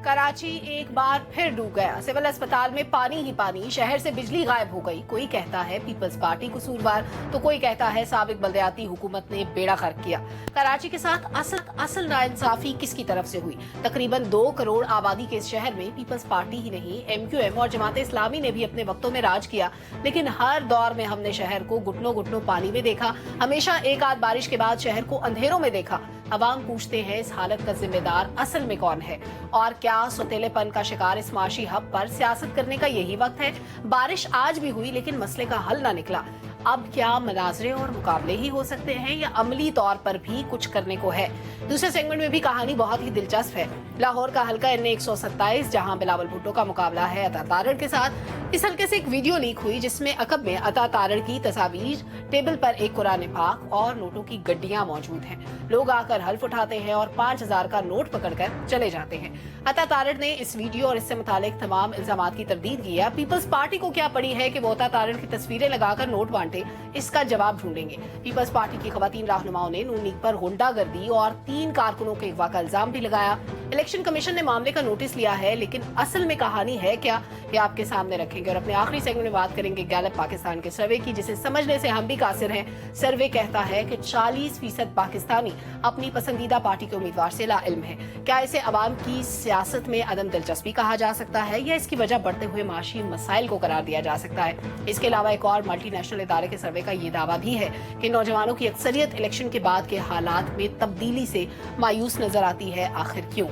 कराची एक बार फिर डूब गया। सिविल अस्पताल में पानी ही पानी, शहर से बिजली गायब हो गई। कोई कहता है पीपल्स पार्टी कसूरवार तो कोई कहता है साबिक बल्दियाती हुकूमत ने बेड़ा गर्क किया। कराची के साथ असल नाइंसाफी किसकी तरफ से हुई? तकरीबन 2 करोड़ आबादी के इस शहर में पीपल्स पार्टी ही नहीं, MQM और जमात इस्लामी ने भी अपने वक्तों में राज किया, लेकिन हर दौर में हमने शहर को घुटनों घुटनों पानी में देखा। हमेशा एक आध बारिश के बाद शहर को अंधेरों में देखा। अवाम पूछते हैं इस हालत का जिम्मेदार असल में कौन है, और क्या सुतीलेपन का शिकार इस माशी हब पर सियासत करने का यही वक्त है? बारिश आज भी हुई लेकिन मसले का हल ना निकला। अब क्या मनाजरे और मुकाबले ही हो सकते हैं या अमली तौर पर भी कुछ करने को है? दूसरे सेगमेंट में भी कहानी बहुत ही दिलचस्प है। लाहौर का हल्का NA 127 जहां बिलावल भुट्टो का मुकाबला है अता तारड़ के साथ। इस हल्के से एक वीडियो लीक हुई जिसमें अकब में अता तारड़ की तस्वीर, टेबल पर एक कुरान पाक और नोटों की गड्डियां मौजूद हैं। लोग आकर हल्फ उठाते हैं और 5000 का नोट पकड़कर चले जाते हैं। अता तारड़ ने इस वीडियो और इससे मुतालिक तमाम इल्जामात की तरदीद की है। पीपल्स पार्टी को क्या पड़ी है कि वो अता तारड़ की तस्वीरें लगाकर नोट बांटे? इसका जवाब ढूंढेंगे। पीपल्स पार्टी की खवातीन रहनुमाओं ने नून लीग पर गुंडागर्दी और 3 कारकुनों के अगवा का इल्जाम भी लगाया। इलेक्शन कमीशन ने मामले का नोटिस लिया है, लेकिन असल में कहानी है क्या, ये आपके सामने रखेंगे। और अपने आखिरी सेगमेंट में बात करेंगे गैलप पाकिस्तान के सर्वे की, जिसे समझने से हम भी कासिर हैं। सर्वे कहता है कि 40% पाकिस्तानी अपनी पसंदीदा पार्टी के उम्मीदवार से लाइल्म है। क्या इसे अवाम की सियासत में अदम दिलचस्पी कहा जा सकता है या इसकी वजह बढ़ते हुए माशी मसाइल को करार दिया जा सकता है? इसके अलावा एक और मल्टीनेशनल इदारे के सर्वे का ये दावा भी है कि नौजवानों की अक्सरियत इलेक्शन के बाद के हालात में तब्दीली से मायूस नजर आती है। आखिर क्यों?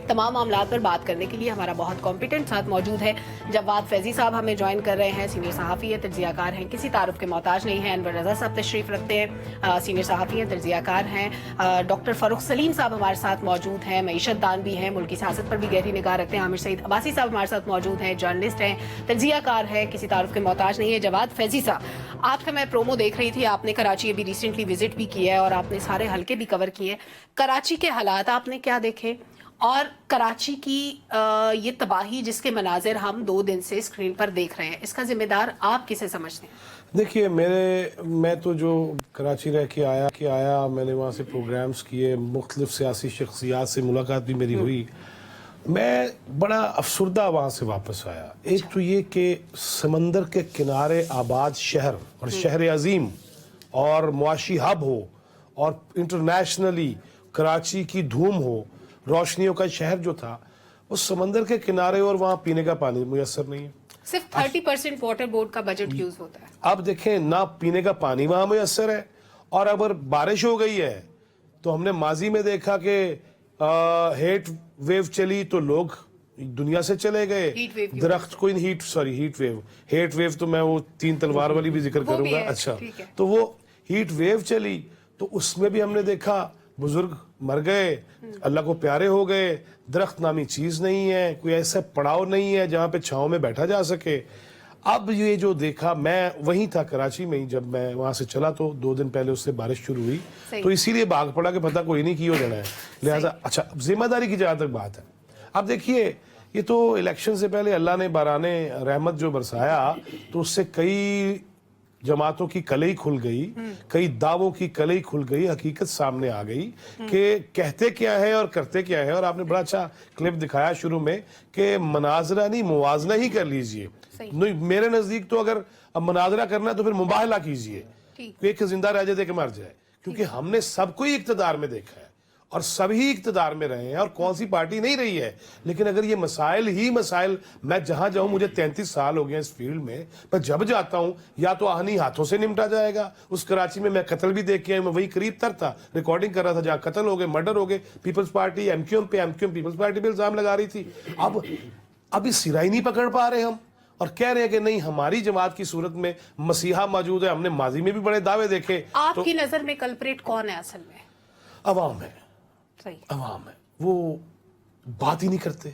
तमाम मामलात पर बात करने के लिए हमारा बहुत कॉम्पिटेंट साथ मौजूद है। जवाद फैजी साहब हमें ज्वाइन कर रहे हैं, सीनियर सहाफ़ी है, तज्ज़ियाकार हैं, किसी तारुफ के मोहताज नहीं हैं। अनवर रज़ा साहब तशरीफ़ रखते हैं, सीनियर सहाफ़ी हैं, तज्ज़ियाकार हैं। डॉक्टर फ़ारूक सलीम साहब हमारे साथ मौजूद हैं, मईशत दान भी हैं, मुल्की सियासत पर भी गहरी निगाह रखते हैं। आमिर सईद अब्बासी साहब हमारे साथ मौजूद हैं, जर्नलिस्ट हैं, तज्ज़ियाकार हैं, किसी तारुफ के मोहताज नहीं है। जवाद फैजी साहब, आपका मैं प्रोमो देख रही थी, आपने कराची अभी रिसेंटली विजिट भी किया है और आपने सारे हल्के भी कवर किए। कराची के हालात आपने क्या देखे, और कराची की ये तबाही जिसके मनाजिर हम 2 दिन से स्क्रीन पर देख रहे हैं, इसका जिम्मेदार आप किसे समझते हैं? देखिए, मैं तो जो कराची रह के आया, मैंने वहाँ से प्रोग्राम्स किए, मुख्तलिफ सियासी शख्सियात से मुलाकात भी मेरी हुई। मैं बड़ा अफसरदा वहाँ से वापस आया। एक तो ये कि समंदर के किनारे आबाद शहर और शहर अजीम और मुआशी हब हो और इंटरनेशनली कराची की धूम हो, रोशनियों का शहर जो था, वो समंदर के किनारे और वहाँ पीने का पानी मुयसर नहीं है। सिर्फ 30% वाटर बोर्ड का बजट यूज होता है। अब देखें, ना पीने का पानी वहाँ मुयसर है, और अगर बारिश हो गई है तो हमने माजी में देखा कि हीट वेव चली तो लोग दुनिया से चले गए। दरख्त कोई हीट वेव तो मैं वो 3 तलवार वाली भी जिक्र करूंगा। अच्छा, तो वो हीट वेव चली तो उसमें भी हमने देखा बुजुर्ग मर गए, अल्लाह को प्यारे हो गए, दरख्त नामी चीज नहीं है, कोई ऐसा पड़ाव नहीं है जहाँ पे छांव में बैठा जा सके। अब ये जो देखा, मैं वहीं था कराची में ही, जब मैं वहां से चला तो 2 दिन पहले उससे बारिश शुरू हुई, तो इसीलिए भाग पड़ा कि पता कोई नहीं की हो जाना है, लिहाजा। अच्छा, जिम्मेदारी की जहाँ तक बात है, अब देखिए, ये तो इलेक्शन से पहले अल्लाह ने बाराने रहमत जो बरसाया, तो उससे कई जमातों की कलई खुल गई, कई दावों की कलई खुल गई, हकीकत सामने आ गई कि कहते क्या है और करते क्या है। और आपने बड़ा अच्छा क्लिप दिखाया शुरू में कि मनाजरा नहीं, मुवाजना ही कर लीजिए। मेरे नजदीक तो अगर अब मनाजरा करना है तो फिर मुबाहला कीजिए, एक जिंदा रह जाए कि मर जाए, क्योंकि हमने सबको ही इक्तदार में देखा है और सभी इक्तदार में रहे हैं, और कौन सी पार्टी नहीं रही है। लेकिन अगर ये मसाइल ही मसाइल, मैं जहां जाऊं, मुझे 33 साल हो गए इस फील्ड में, पर जब जाता हूं या तो आहनी हाथों से निपटा जाएगा। उस कराची में मैं कत्ल भी देख के आया, मैं वही करीब तर था, रिकॉर्डिंग कर रहा था जहां कत्ल हो गए, मर्डर हो गए। Peoples Party MQM Peoples Party पे इल्जाम लगा रही थी। अब इस सिरा ही नहीं पकड़ पा रहे हम, और कह रहे हैं कि नहीं, हमारी जमात की सूरत में मसीहा मौजूद है। हमने माजी में भी बड़े दावे देखे। आपकी नजर में कल्प्रेट कौन है असल में? अवाम है, अवाम है। वो बात ही नहीं करते,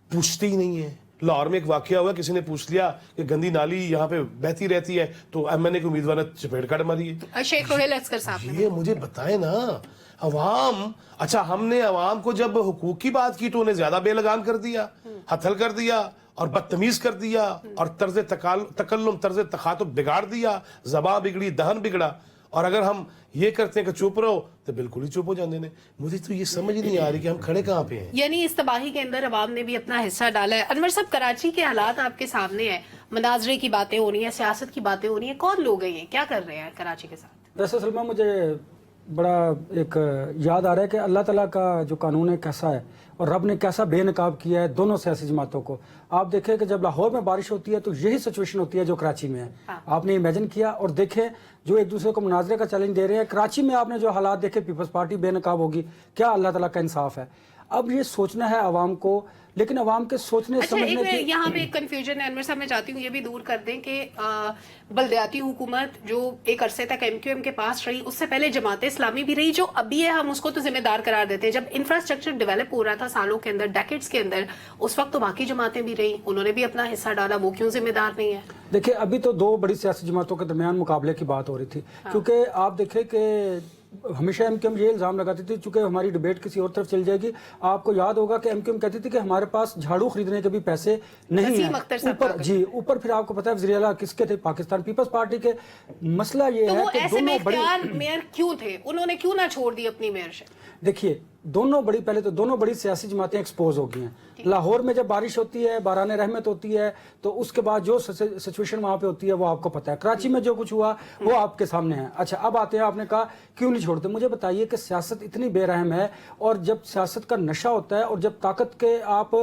पूछते ही नहीं है। लाहौर में एक वाकया हुआ, किसी ने पूछ लिया कि गंदी नाली यहाँ पे बहती रहती है, तो MNA के उम्मीदवार ने चपेट काट मारी है। शेख रोहेल अस्कर साहब, ये मुझे बताए ना अवाम। अच्छा, हमने अवाम को जब हुकूक की बात की तो उन्हें ज्यादा बेलगाम कर दिया, हथल कर दिया और बदतमीज कर दिया और तर्ज तकल्लुम, तर्ज तखातुब बिगाड़ दिया, ज़बान बिगड़ी, दहन बिगड़ा। اور اگر ہم یہ کرتے ہیں کہ چپ رہو تو بالکل ہی چپ ہو جاندے نے. مجھے تو یہ سمجھ نہیں آ رہی کہ ہم کھڑے کہاں پہ ہیں. یعنی اس تباہی کے اندر عوام نے بھی اپنا حصہ ڈالا ہے. انور صاحب کراچی کے حالات آپ کے سامنے ہیں, مناظرے کی باتیں ہو رہی ہیں, سیاست کی باتیں ہو رہی ہیں, کون لوگ ہیں, کیا کر رہے ہیں کراچی کے ساتھ؟ ویسے سلمہ مجھے بڑا ایک یاد آ رہا ہے کہ اللہ تعالیٰ کا جو قانون ہے کیسا ہے اور رب نے کیسا بے نقاب کیا ہے دونوں سیاسی جماعتوں کو. آپ دیکھیں کہ جب لاہور میں بارش ہوتی ہے تو یہی سچویشن ہوتی ہے جو کراچی میں ہے. آپ نے امیجن کیا اور دیکھیں جو ایک دوسرے کو مناظرے کا چیلنج دے رہے ہیں. کراچی میں آپ نے جو حالات دیکھے, پیپلز پارٹی بے نقاب ہوگی, کیا اللہ تعالیٰ کا انصاف ہے. اب یہ سوچنا ہے عوام کو, لیکن عوام کے سوچنے سمجھنے کی یہاں پہ ایک کنفیوژن ہے انور صاحب, میں چاہتی ہوں یہ بھی دور کر دیں کہ بلدیاتی حکومت جو ایک عرصے تک ایم کیو ایم کے پاس رہی, اس سے پہلے جماعت اسلامی بھی رہی, جو ابھی ہے ہم اس کو تو ذمہ دار قرار دیتے ہیں. جب انفراسٹرکچر ڈیولپ ہو رہا تھا سالوں کے اندر, ڈیکیڈز کے اندر, اس وقت تو باقی جماعتیں بھی رہی, انہوں نے بھی اپنا حصہ ڈالا, وہ کیوں ذمہ دار نہیں ہے؟ دیکھیں ابھی تو دو بڑی سیاسی جماعتوں کے درمیان مقابلے کی بات ہو رہی تھی, کیونکہ آپ دیکھیں کہ ہمیشہ ایم کیو ایم یہ الزام لگاتی تھی چونکہ ہماری ڈیبیٹ کسی اور طرف چل جائے گی. آپ کو یاد ہوگا کہ ایم کیو ایم کہتی تھی کہ ہمارے پاس جھاڑو خریدنے کے بھی پیسے نہیں ہیں. اوپر پھر آپ کو پتا ہے وزیر اعلیٰ کس کے تھے, پاکستان پیپلز پارٹی کے. مسئلہ یہ ہے کہ دونوں بڑی میئر کیوں تھے, انہوں نے کیوں نہ چھوڑ دی اپنی میئرشپ؟ دیکھیے پہلے تو دونوں بڑی سیاسی جماعتیں ایکسپوز ہو گئی ہیں. لاہور میں جب بارش ہوتی ہے, باران رحمت ہوتی ہے, تو اس کے بعد جو سچویشن وہاں پہ ہوتی ہے وہ آپ کو پتا ہے. کراچی میں جو کچھ ہوا وہ آپ کے سامنے ہے. اچھا اب آتے ہیں, آپ نے کہا کیوں نہیں چھوڑتے. مجھے بتائیے کہ سیاست اتنی بے رحم ہے, اور جب سیاست کا نشہ ہوتا ہے اور جب طاقت کے آپ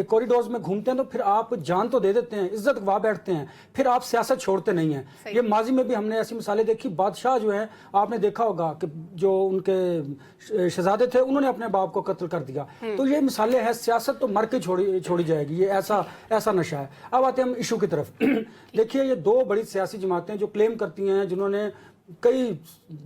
کوریڈورز میں گھومتے ہیں تو پھر آپ جان تو دے دیتے ہیں, عزت گوا بیٹھتے ہیں, پھر آپ سیاست چھوڑتے نہیں ہیں. یہ ماضی میں بھی ہم نے ایسی مثالیں دیکھی. بادشاہ جو ہیں آپ نے دیکھا ہوگا کہ جو ان کے شہزادے تھے انہوں نے اپنے باپ کو قتل کر دیا. تو یہ مثالیں ہیں. سیاست تو مر کے چھوڑی جائے گی, یہ ایسا نشہ ہے. اب آتے ہیں ہم ایشو کی طرف. دیکھیے یہ دو بڑی سیاسی جماعتیں جو کلیم کرتی ہیں, جنہوں نے کئی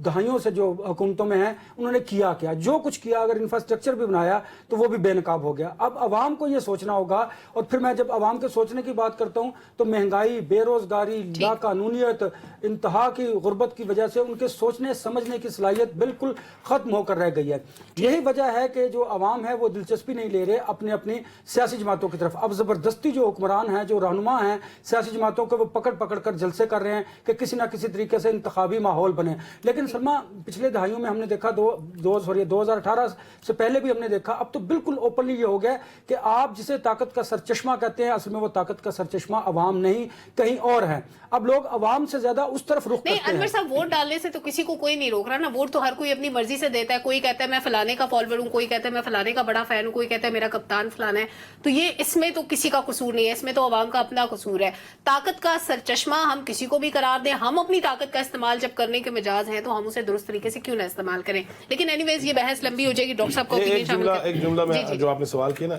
دہائیوں سے جو حکومتوں میں ہیں انہوں نے کیا جو کچھ کیا, اگر انفراسٹرکچر بھی بنایا تو وہ بھی بے نقاب ہو گیا. اب عوام کو یہ سوچنا ہوگا, اور پھر میں جب عوام کے سوچنے کی بات کرتا ہوں تو مہنگائی, بے روزگاری, لا قانونیت, انتہا کی غربت کی وجہ سے ان کے سوچنے سمجھنے کی صلاحیت بالکل ختم ہو کر رہ گئی ہے. یہی وجہ ہے کہ جو عوام ہے وہ دلچسپی نہیں لے رہے اپنی سیاسی جماعتوں کی طرف. اب زبردستی جو حکمران ہیں, جو رہنما ہیں سیاسی جماعتوں کو, وہ پکڑ کر جلسے کر رہے ہیں کہ کسی نہ کسی طریقے سے انتخابی ماحول بنے. لیکن سلمہ پچھلے دہائیوں میں ہم نے دیکھا 2018 سے پہلے بھی ہم نے دیکھا, اب تو بالکل اوپنلی یہ ہو گیا کہ آپ جسے طاقت کا سرچشمہ کہتے ہیں, اصل میں وہ طاقت کا سرچشمہ عوام نہیں کہیں اور ہے. اب لوگ عوام سے زیادہ اس طرف رخ کرتے ہیں. انور صاحب ووٹ ڈالنے سے تو کسی کو کوئی نہیں روک رہا نا, ووٹ تو ہر کوئی اپنی مرضی سے دیتا ہے. کوئی کہتا ہے میں فلانے کا فالوور ہوں, کوئی کہتا ہے میں فلانے کا بڑا فین ہوں, کوئی کہتا ہے میرا کپتان فلانا ہے. تو یہ اس میں تو کسی کا قصور نہیں ہے, اس میں تو عوام کا اپنا قصور ہے. طاقت کا سرچشمہ ہم کسی کو بھی قرار دیں, ہم اپنی طاقت کا استعمال جب کرنے کے مجاز ہیں تو ہم اسے درست طریقے سے کیوں نہ استعمال کریں. لیکن اینی ویز یہ بحث لمبی ہو جائے گی. ڈاکٹر صاحب کو ایک جملہ میں جو آپ نے سوال کیا نا,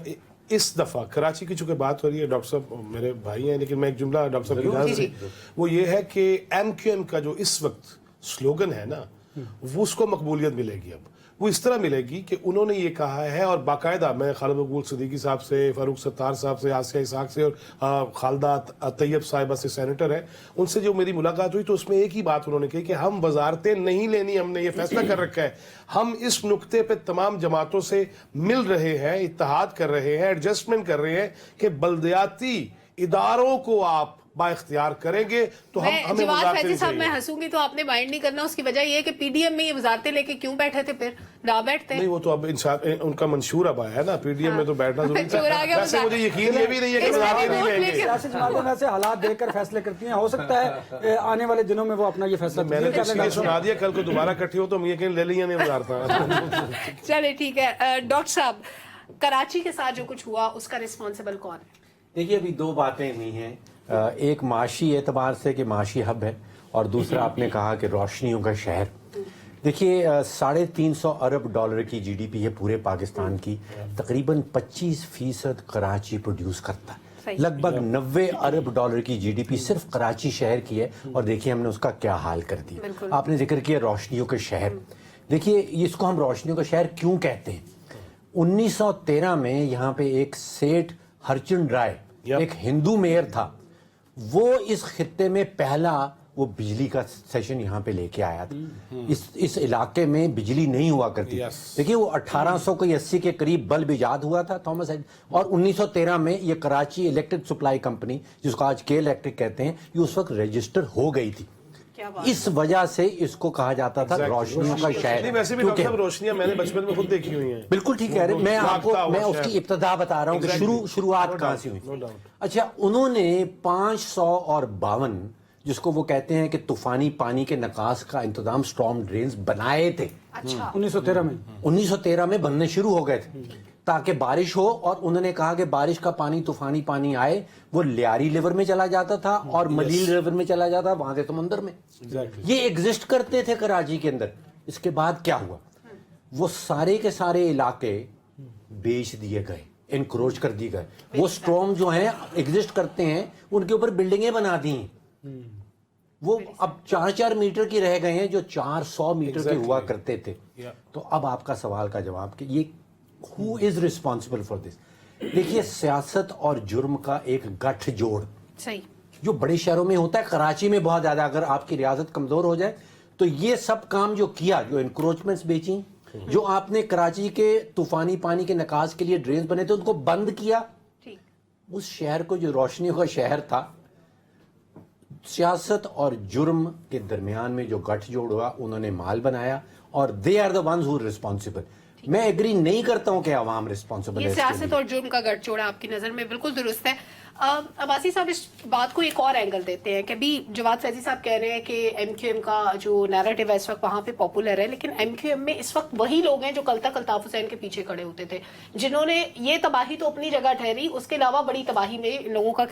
اس دفعہ کراچی کی چونکہ بات ہو رہی ہے, ڈاکٹر صاحب میرے بھائی ہیں, لیکن میں ایک جملہ ڈاکٹر صاحب کی اجازت سے, وہ یہ ہے کہ ایم کیو ایم کا جو اس وقت سلوگن ہے نا, وہ اس کو مقبولیت ملے گی. اب وہ اس طرح ملے گی کہ انہوں نے یہ کہا ہے, اور باقاعدہ میں خالد مقبول صدیقی صاحب سے, فاروق ستار صاحب سے, آسیہ اسحاق سے, اور خالدہ طیب صاحبہ سے, سینیٹر ہے, ان سے جو میری ملاقات ہوئی تو اس میں ایک ہی بات انہوں نے کہی کہ ہم وزارتیں نہیں لینی, ہم نے یہ فیصلہ کر رکھا ہے, ہم اس نقطے پہ تمام جماعتوں سے مل رہے ہیں, اتحاد کر رہے ہیں, ایڈجسٹمنٹ کر رہے ہیں کہ بلدیاتی اداروں کو آپ با اختیار کریں گے تو ہمیں جواد فیضی صاحب میں ہنسوں گی تو آپ نے مائنڈ نہیں کرنا. اس کی وجہ یہ ہے کہ پی ڈی ایم میں یہ وزارتیں لے کے کیوں بیٹھے تھے, پھر نہ بیٹھتے نہیں. وہ تو اب ان کا منشور اب آیا ہے نا, پی ڈی ایم میں تو بیٹھنا ضروری تھا. ویسے مجھے یقین یہ بھی نہیں ہے کہ وزارتیں نہیں لیں گے. سیاسی جماعتیں ویسے حالات دیکھ کر فیصلے کرتی ہیں, ہو سکتا ہے آنے والے دنوں میں وہ اپنا یہ فیصلہ. میں نے کسی نے سنا دیا, کل کو دوبارہ اکٹھے ہو تو ہم یہ کہیں لے لیں نہیں وزارتیں. چلے ٹھیک ہے. ڈاکٹر صاحب کراچی کے ساتھ جو کچھ ہوا اس کا رسپانسبل کون ہے؟ دیکھیے ابھی دو باتیں ہوئی ہیں, ایک معاشی اعتبار سے کہ معاشی ہب ہے, اور دوسرا آپ نے کہا کہ روشنیوں کا شہر. دیکھیے 350 ارب ڈالر کی جی ڈی پی ہے پورے پاکستان کی, تقریباً 25% کراچی پروڈیوس کرتا ہے. لگ بھگ 90 ارب ڈالر کی جی ڈی پی صرف کراچی شہر کی ہے, اور دیکھیے ہم نے اس کا کیا حال کر دیا. آپ نے ذکر کیا روشنیوں کے شہر. دیکھیے اس کو ہم روشنیوں کا شہر کیوں کہتے ہیں. 1913 میں یہاں پہ ایک سیٹھ ہرچند رائے, ایک ہندو میئر تھا, وہ اس خطے میں پہلا وہ بجلی کا سیشن یہاں پہ لے کے آیا تھا. اس علاقے میں بجلی نہیں ہوا کرتی. دیکھیے وہ 1880 کے قریب بلب ایجاد ہوا تھا تھامس ایڈیسن, اور 1913 میں یہ کراچی الیکٹرک سپلائی کمپنی جس کو آج کے الیکٹرک کہتے ہیں, یہ اس وقت رجسٹر ہو گئی تھی. اس وجہ سے اس کو کہا جاتا تھا روشنیوں کا شہر. نہیں ویسے بھی ڈاکٹر صاحب روشنیاں میں نے بچپن میں خود دیکھی ہوئی ہیں. بالکل ٹھیک ہے, میں آپ کو میں اس کی ابتدا بتا رہا ہوں کہ شروعات کہاں سے ہوئی. اچھا, انہوں نے 552 جس کو وہ کہتے ہیں کہ طوفانی پانی کے نکاس کا انتظام اسٹارم ڈرینز بنائے تھے. 1913 میں بننے شروع ہو گئے تھے تاکہ بارش ہو, اور انہوں نے کہا کہ بارش کا پانی طوفانی پانی آئے وہ لیاری لیور میں چلا جاتا تھا اور ملیل لیور میں چلا جاتا وہاں سے سمندر میں. یہ ایگزسٹ کرتے تھے کراچی کے اندر. اس کے بعد کیا ہوا, وہ سارے کے سارے علاقے بیچ دیے گئے, انکروچ کر دیے گئے. وہ اسٹارم جو ہیں ایگزسٹ کرتے ہیں, ان کے اوپر بلڈنگیں بنا دی ہیں. وہ اب 4-4 میٹر کی رہ گئے ہیں جو 400 میٹر کے ہوا کرتے تھے. تو اب آپ کا سوال کا جواب کہ یہ who is responsible for this. دیکھیے, سیاست اور جرم کا ایک گٹھ جوڑ صحیح جو بڑے شہروں میں ہوتا ہے, کراچی میں بہت زیادہ. اگر آپ کی ریاست کمزور ہو جائے تو یہ سب کام جو کیا, جو انکروچمنٹس بیچیں, جو آپ نے کراچی کے طوفانی پانی کے نکاس کے لیے ڈرینز بنے تھے ان کو بند کیا, اس شہر کو جو روشنیوں کا شہر تھا, سیاست اور جرم کے درمیان میں جو گٹھ جوڑ ہوا انہوں نے مال بنایا, اور they are the ones who are responsible. میں ایگری نہیں کرتا ہوں کہ عوام ریسپانسبل ہے. یہ سیاست اور جرم کا گٹھ جوڑا آپ کی نظر میں بالکل درست ہے. عباسی صاحب اس بات کو ایک اور اینگل دیتے ہیں کہ ابھی جواد فیضی صاحب کہہ رہے ہیں کہ ایم کیو ایم کا جو نیریٹو ہے اس وقت وہاں پہ پاپولر ہے, لیکن ایم کیو ایم میں اس وقت وہی لوگ ہیں جو کل تک الطاف حسین کے پیچھے کھڑے ہوتے تھے, جنہوں نے یہ تباہی تو اپنی جگہ ٹھہری, اس کے علاوہ بڑی تباہی میں ان لوگوں کا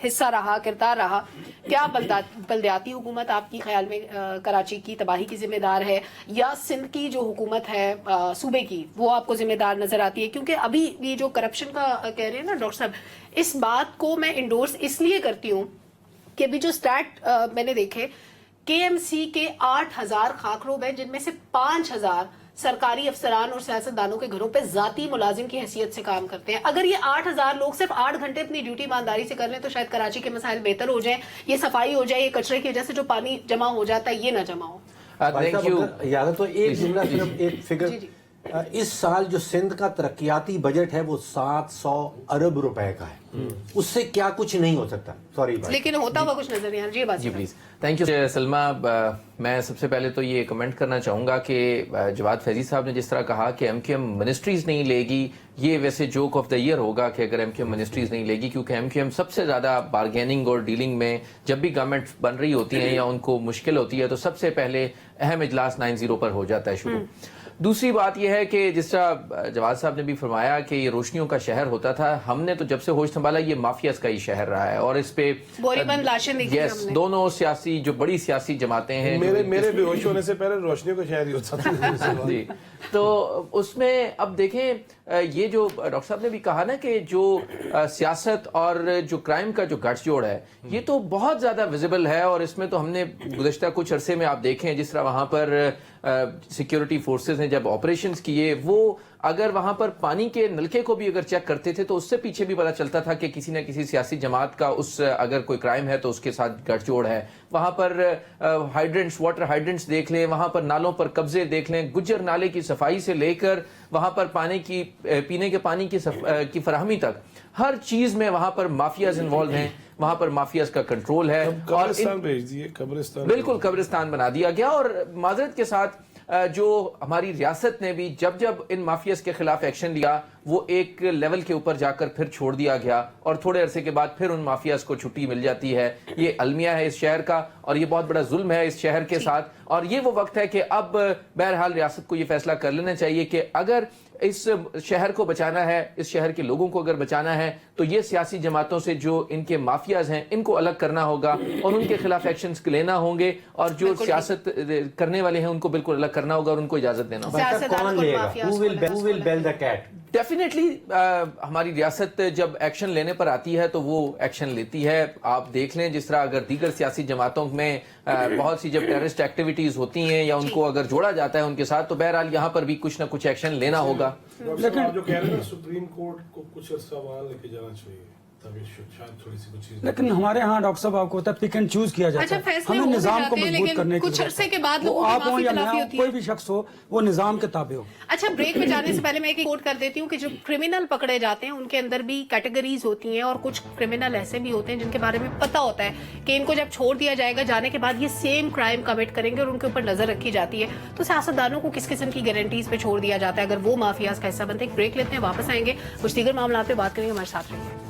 حصہ رہا, کردار رہا. کیا بلدیاتی حکومت آپ کی خیال میں کراچی کی تباہی کی ذمہ دار ہے, یا سندھ کی جو حکومت ہے صوبے کی وہ آپ کو ذمہ دار نظر آتی ہے؟ کیونکہ ابھی یہ جو کرپشن کا کہہ رہے ہیں نا ڈاکٹر صاحب, اس بات کو میں انڈورس اس لیے کرتی ہوں کہ ابھی جو اسٹیٹ میں نے دیکھے, کے ایم سی کے 8,000 خاکروب ہیں, جن میں سے 5,000 سرکاری افسران اور سیاستدانوں کے گھروں پہ ذاتی ملازم کی حیثیت سے کام کرتے ہیں. اگر یہ 8,000 لوگ صرف 8 گھنٹے اپنی ڈیوٹی ایمانداری سے کر لیں تو شاید کراچی کے مسائل بہتر ہو جائیں, یہ صفائی ہو جائے, یہ کچرے کی وجہ سے جو پانی جمع ہو جاتا ہے یہ نہ جمع ہو. یاد تو ایک جملہ صرف ایک فگر, اس سال جو سندھ کا ترقیاتی بجٹ ہے وہ 700 ارب روپے کا ہے, اس سے کیا کچھ نہیں ہو سکتا. سوری لیکن ہوتا ہوا کچھ نظر نہیں آ رہا. جی بات جی پلیز. تھینک یو سلما. میں سب سے پہلے تو یہ کمنٹ کرنا چاہوں گا کہ جواد فیضی صاحب نے جس طرح کہا کہ ایم کیو ایم منسٹریز نہیں لے گی, یہ ویسے جوک آف دا ایئر ہوگا کہ اگر ایم کیو ایم منسٹریز نہیں لے گی, کیونکہ ایم کیو ایم سب سے زیادہ بارگیننگ اور ڈیلنگ میں جب بھی گورنمنٹ بن رہی ہوتی ہیں یا ان کو مشکل ہوتی ہے تو سب سے پہلے اہم اجلاس 9-0 پر ہو جاتا ہے شروع. دوسری بات یہ ہے کہ جس طرح جواد صاحب نے بھی فرمایا کہ یہ روشنیوں کا شہر ہوتا تھا, ہم نے تو جب سے ہوش سنبھالا یہ مافیاز کا ہی شہر رہا ہے, اور اس پہ یس دونوں سیاسی جو بڑی سیاسی جماعتیں ہیں, میرے بے ہوش ہونے سے پہلے روشنیوں کا شہر ہی ہوتا تھا. جی, تو اس میں اب دیکھیں یہ جو ڈاکٹر صاحب نے بھی کہا نا کہ جو سیاست اور جو کرائم کا جو گٹھ جوڑ ہے یہ تو بہت زیادہ ویزیبل ہے, اور اس میں تو ہم نے گزشتہ کچھ عرصے میں آپ دیکھیں جس طرح وہاں پر سیکیورٹی فورسز نے جب آپریشنز کیے, وہ اگر وہاں پر پانی کے نلکے کو بھی اگر چیک کرتے تھے تو اس سے پیچھے بھی پتا چلتا تھا کہ کسی نہ کسی سیاسی جماعت کا اس اگر کوئی کرائم ہے تو اس کے ساتھ گٹھ جوڑ ہے. وہاں پر ہائیڈرنٹس, واٹر ہائیڈرنٹس دیکھ لیں, وہاں پر نالوں پر قبضے دیکھ لیں, گجر نالے کی صفائی سے لے کر وہاں پر پانی کی پینے کے پانی کی فراہمی تک ہر چیز میں وہاں پر مافیاز انوالو ہیں, وہاں پر مافیاز کا کنٹرول ہے, اور بالکل قبرستان بنا دیا گیا. اور معذرت کے ساتھ جو ہماری ریاست نے بھی جب جب ان مافیاز کے خلاف ایکشن لیا وہ ایک لیول کے اوپر جا کر پھر چھوڑ دیا گیا, اور تھوڑے عرصے کے بعد پھر ان مافیاز کو چھٹی مل جاتی ہے. یہ المیہ ہے اس شہر کا, اور یہ بہت بڑا ظلم ہے اس شہر کے ساتھ, اور یہ وہ وقت ہے کہ اب بہرحال ریاست کو یہ فیصلہ کر لینا چاہیے کہ اگر اس شہر کو بچانا ہے, اس شہر کے لوگوں کو اگر بچانا ہے تو یہ سیاسی جماعتوں سے جو ان کے مافیاز ہیں ان کو الگ کرنا ہوگا, اور ان کے خلاف ایکشنز لینا ہوں گے, اور جو سیاست کرنے والے ہیں ان کو بالکل الگ کرنا ہوگا اور ان کو اجازت دینا ہوگا. کون لے گا, who will bell the cat? Definitely ہماری ریاست جب ایکشن لینے پر آتی ہے تو وہ ایکشن لیتی ہے. آپ دیکھ لیں جس طرح اگر دیگر سیاسی جماعتوں میں بہت سی جب ٹیررسٹ ایکٹیویٹیز ہوتی ہیں یا ان کو اگر جوڑا جاتا ہے ان کے ساتھ, تو بہرحال یہاں پر بھی کچھ نہ کچھ ایکشن لینا ہوگا. لیکن جو کہہ رہے ہیں سپریم کورٹ کو کچھ عرصہ وہاں لے کے جانا چاہیے. लेकिन हमारे यहाँ डॉक्टर साहब आपको पता है पिक एंड चूज किया जाता अच्छा, है। फैसले हमें हो भी निजाम को जाते हैं, मजबूत लेकिन करने की कुछ जरूरत अरसे है। के बाद वो लोगों की आप हो माफी या मैं तलाफी हूं, होती है। कोई भी शख्स हो, वो निजाम के ताबे हो। अच्छा, ब्रेक में जाने से पहले मैं एक कोट कर देती हूँ कि जो क्रिमिनल पकड़े जाते हैं उनके अंदर भी कैटेगरीज होती हैं, और कुछ क्रिमिनल ऐसे भी होते हैं जिनके बारे में पता होता है कि इनको जब छोड़ दिया जाएगा, जाने के बाद ये सेम क्राइम कमिट करेंगे, और उनके ऊपर नजर रखी जाती है। तो सियासतदानों को किस किस्म की गारंटीज पे छोड़ दिया जाता है अगर वो माफियाज का हिस्सा बनते हैं? ब्रेक लेते हैं, वापस आएंगे, कुछ दीगर मामला पे बात करेंगे, हमारे साथ रहिए।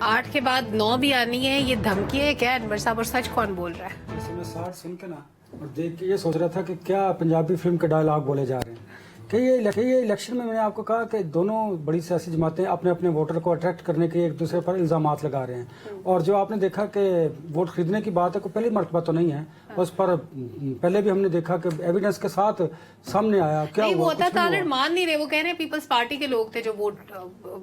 8 के बाद 9 भी आनी है, ये धमकी है क्या अनवर साहब, और सच कौन बोल रहा है? जैसे मैं 60 सुन के ना और देख के ये सोच रहा था कि क्या पंजाबी फिल्म के डायलॉग बोले जा रहे हैं कि ये इलेक्शन में मैंने आपको कहा कि दोनों बड़ी सियासी जमातें अपने अपने वोटर को अट्रैक्ट करने के एक दूसरे पर इल्जामात लगा रहे हैं। और जो आपने देखा कि वोट खरीदने की बात है, कोई पहली मरतबा तो नहीं है, उस पर पहले भी हमने देखा कि एविडेंस के साथ सामने आया। क्या नहीं, वो हुआ? होता कुछ नहीं तालड़ हुआ। मान नहीं रहे, वो कह रहे हैं पीपल्स पार्टी के लोग थे जो वोट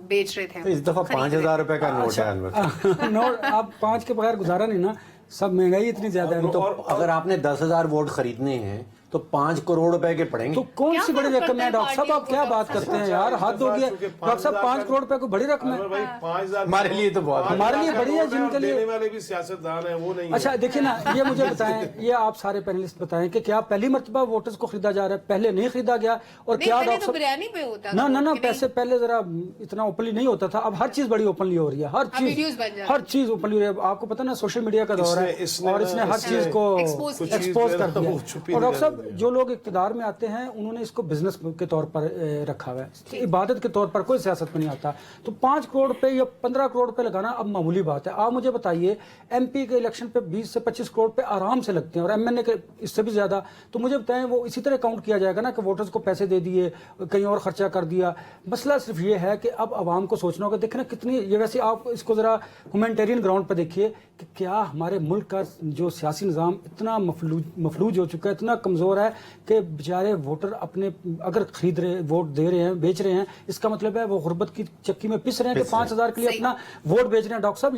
बेच रहे थे। तो इस दफा 5,000 रुपए का नोट है अनवर। नोट आप 5 के बगैर गुजारा नहीं ना, सब महंगाई इतनी ज्यादा है। तो अगर आपने 10,000 वोट खरीदने हैं तो 5 करोड़ रुपए के पड़ेंगे। तो कौन क्या सी बड़ी बात रकम करते है हैं डॉक्टर साहब, आप क्या बात करते हैं यार, हाथ हो गया। डॉक्टर साहब 5 करोड़ रुपए को बड़ी रकम है। भाई 5,000 हमारे लिए तो बहुत है। हमारे लिए बड़ी है, जिनके लिए देने वाले भी सियासतदान है, वो नहीं है। अच्छा देखिए ना, ये मुझे बताएं, ये आप सारे पैनलिस्ट बताएं कि क्या पहली मर्तबा वोटर्स को खरीदा जा रहा है? पहले नहीं खरीदा गया। और नहीं, क्या पहले डॉक्टर तो साहब बिरयानी पे होता ना था ना ना कि नहीं? पैसे पहले जरा इतना ओपनली नहीं होता था, अब हर चीज बड़ी ओपनली हो रही है, हर वीडियोस बन चीज जाती हर चीज ओपनली हो रही है। आपको पता ना सोशल मीडिया का दौर है, और इसने हर चीज को Expose किया। एक्सपोज कर दिया। वो छुपी और डॉक्टर नहीं साहब रहती है। जो लोग इक़्तिदार में आते हैं उन्होंने इसको बिजनेस के तौर पर रखा हुआ है, इबादत के तौर पर कोई सियासत में नहीं आता। तो 5 करोड़ रुपए या 15 करोड़ रुपए लगाना अब मामूली बात है। आप मुझे बताइए, एमपी के इलेक्शन पे 20 से 25 करोड़ पे आराम से लगते हैं, और एमएनए के इससे भी ज्यादा। तो मुझे बताएं, वो इसी तरह काउंट किया जाएगा ना कि वोटर्स को पैसे दे दिए, कहीं और खर्चा कर दिया? मसला सिर्फ ये है कि अब आवाम को सोचना होगा। देखना कितनी ये, वैसे आप इसको जरा ह्यूमैनिटेरियन ग्राउंड पर देखिए कि क्या हमारे मुल्क का जो सियासी निज़ाम इतना मफलूज हो चुका है, इतना कमज़ोर है कि बेचारे वोटर अपने अगर खरीद रहे, वोट दे रहे हैं, बेच रहे हैं, इसका मतलब है वो गुर्बत की चक्की में पिस रहे हैं कि 5,000 के लिए अपना वोट बेच रहे हैं। डॉक्टर साहब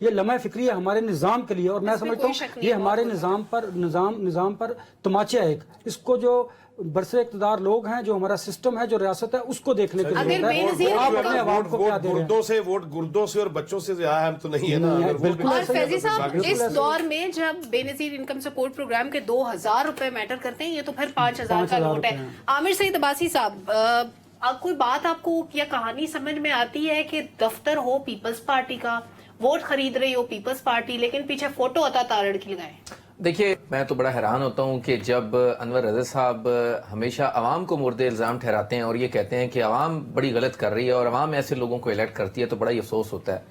ये लम्हा फिक्री है हमारे निज़ाम के लिए, और मैं समझता हूँ ये हमारे निज़ाम पर तमाचा है। इसको जो बरसे इक़्तिदार लोग हैं, जो हमारा सिस्टम है, जो रियासत है, उसको देखने की अगर जरूरत है। बेनज़ीर आप अपने अवाम को क्या दे रहे हैं? वोट गुर्दों से और बच्चों से अहम तो नहीं है ना। अगर वो बिल्कुल और ऐसा ही है। फैजी साहब, बिल्कुल इस ऐसा ही है। दौर में जब बेनजीर इनकम सपोर्ट प्रोग्राम के 2,000 रुपए मैटर करते हैं, ये तो फिर 5,000 का 5,000 नोट है। रुपए हैं। आमिर सईद अब्बासी साहब, कोई बात आपको या कहानी समझ में आती है कि दफ्तर हो पीपल्स पार्टी का, वोट खरीद रही हो पीपल्स पार्टी, लेकिन पीछे फोटो होता तारड़ की लगाए? देखिए, मैं तो बड़ा हैरान होता हूँ कि जब अनवर रज़ा साहब हमेशा अवाम को मुर्दे इल्ज़ाम ठहराते हैं और ये कहते हैं कि अवाम बड़ी गलत कर रही है और अवाम ऐसे लोगों को इलेक्ट करती है, तो बड़ा ही अफसोस होता है।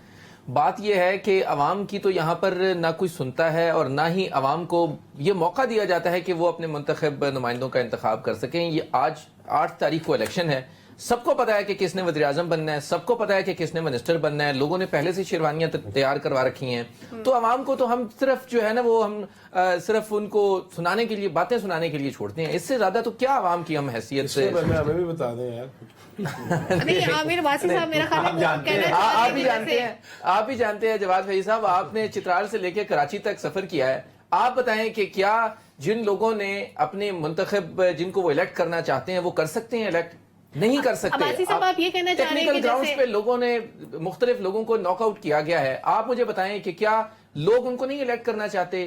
बात यह है कि अवाम की तो यहाँ पर ना कोई सुनता है और ना ही अवाम को ये मौका दिया जाता है कि वो अपने मुंतखब नुमाइंदों का इंतखाब कर सकें। ये आज 8 तारीख को इलेक्शन है, सबको पता है कि किसने वज़ीर-ए-आज़म बनना है, सबको पता है कि किसने मिनिस्टर बनना है, लोगों ने पहले से शेरवानियां तैयार करवा रखी हैं। तो अवाम को तो हम सिर्फ जो है ना वो हम सिर्फ उनको सुनाने के लिए, बातें सुनाने के लिए छोड़ते हैं। इससे ज्यादा तो क्या अवाम की हम हैसियत से हमें भी बता दें यार। नहीं, आमिर वासी साहब, मेरा ख्याल है आप वो जानते हैं, कहना आप चाहते भी हैं जानते जैसे- हैं, आप भी जानते हैं जवाद फैजी साहब, आपने चित्राल से लेकर कराची तक सफर किया है। आप बताएं कि क्या जिन लोगों ने अपने मुंतखब जिनको वो इलेक्ट करना चाहते हैं वो कर सकते हैं इलेक्ट? नहीं कर सकते। अब्बासी साहब, आप ये कहना चाह रहे हैं टेक्निकल कि ग्राउंड्स जैसे- पे लोगों ने मुख्तलिफ लोगों को नॉकआउट किया गया है। आप मुझे बताएं कि क्या लोग उनको नहीं इलेक्ट करना चाहते?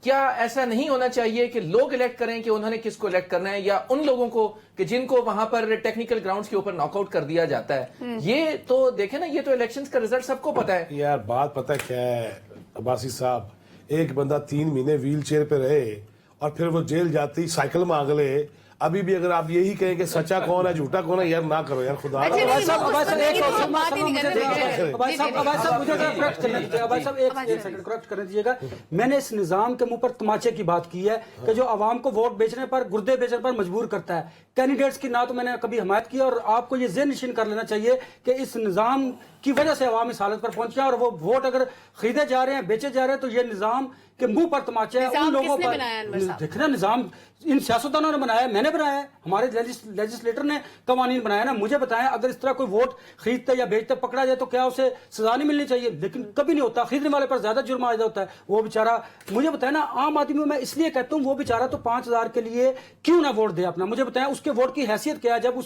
क्या ऐसा नहीं होना चाहिए कि लोग इलेक्ट करें कि उन्होंने किसको इलेक्ट करना है, या उन लोगों को कि जिनको वहां पर टेक्निकल ग्राउंड्स के ऊपर नॉकआउट कर दिया जाता है? ये तो देखें ना, ये तो इलेक्शंस का रिजल्ट सबको पता है। यार बात पता है क्या है अब्बासी साहब, एक बंदा 3 महीने व्हील चेयर पे रहे और फिर वो जेल जाती साइकिल मांग ले। अभी भी अगर आप यही कहें कि सच्चा कौन है झूठा कौन है, यार ना करो यार, खुदा अच्छा, ना। नहीं, भाई साहब, वो भाई साहब, एक और हम बात ही नहीं कर रहे। भाई साहब मुझे जरा correct करने दीजिएगा। भाई साहब एक सेकंड correct करने दीजिएगा। मैंने इस निजाम के मुंह पर तमाचे की बात की है कि जो आवाम को वोट बेचने पर, गुर्दे बेचने पर मजबूर करता है। कैंडिडेट्स की ना तो मैंने कभी हमायत की, और आपको ये ज़हन नशीन कर लेना चाहिए कि इस निजाम की वजह से आवाम इस हालत पर पहुंचा, और वो वोट अगर खरीदे जा रहे हैं, बेचे जा रहे हैं, तो ये निजाम के मुंह पर तमाचा है निजाम उन लोगों किसने पर। बनाया अनवर साहब? देखना, निजाम इन सियासतदानों ने बनाया, मैंने बनाया है, हमारे लेजिस्लेटर ने कवानीन बनाया ना। मुझे बताएं, अगर इस तरह कोई वोट खरीदते या बेचते पकड़ा जाए तो क्या उसे सजा नहीं मिलनी चाहिए? लेकिन कभी नहीं होता, खरीदने वाले पर ज्यादा जुर्म आयदा होता है। वो बेचारा, मुझे बताएं ना, आम आदमी मैं इसलिए कहता हूँ वो बेचारा तो 5,000 के लिए क्यों ना वोट दे अपना। मुझे बताएं उसके वोट की हैसियत क्या है जब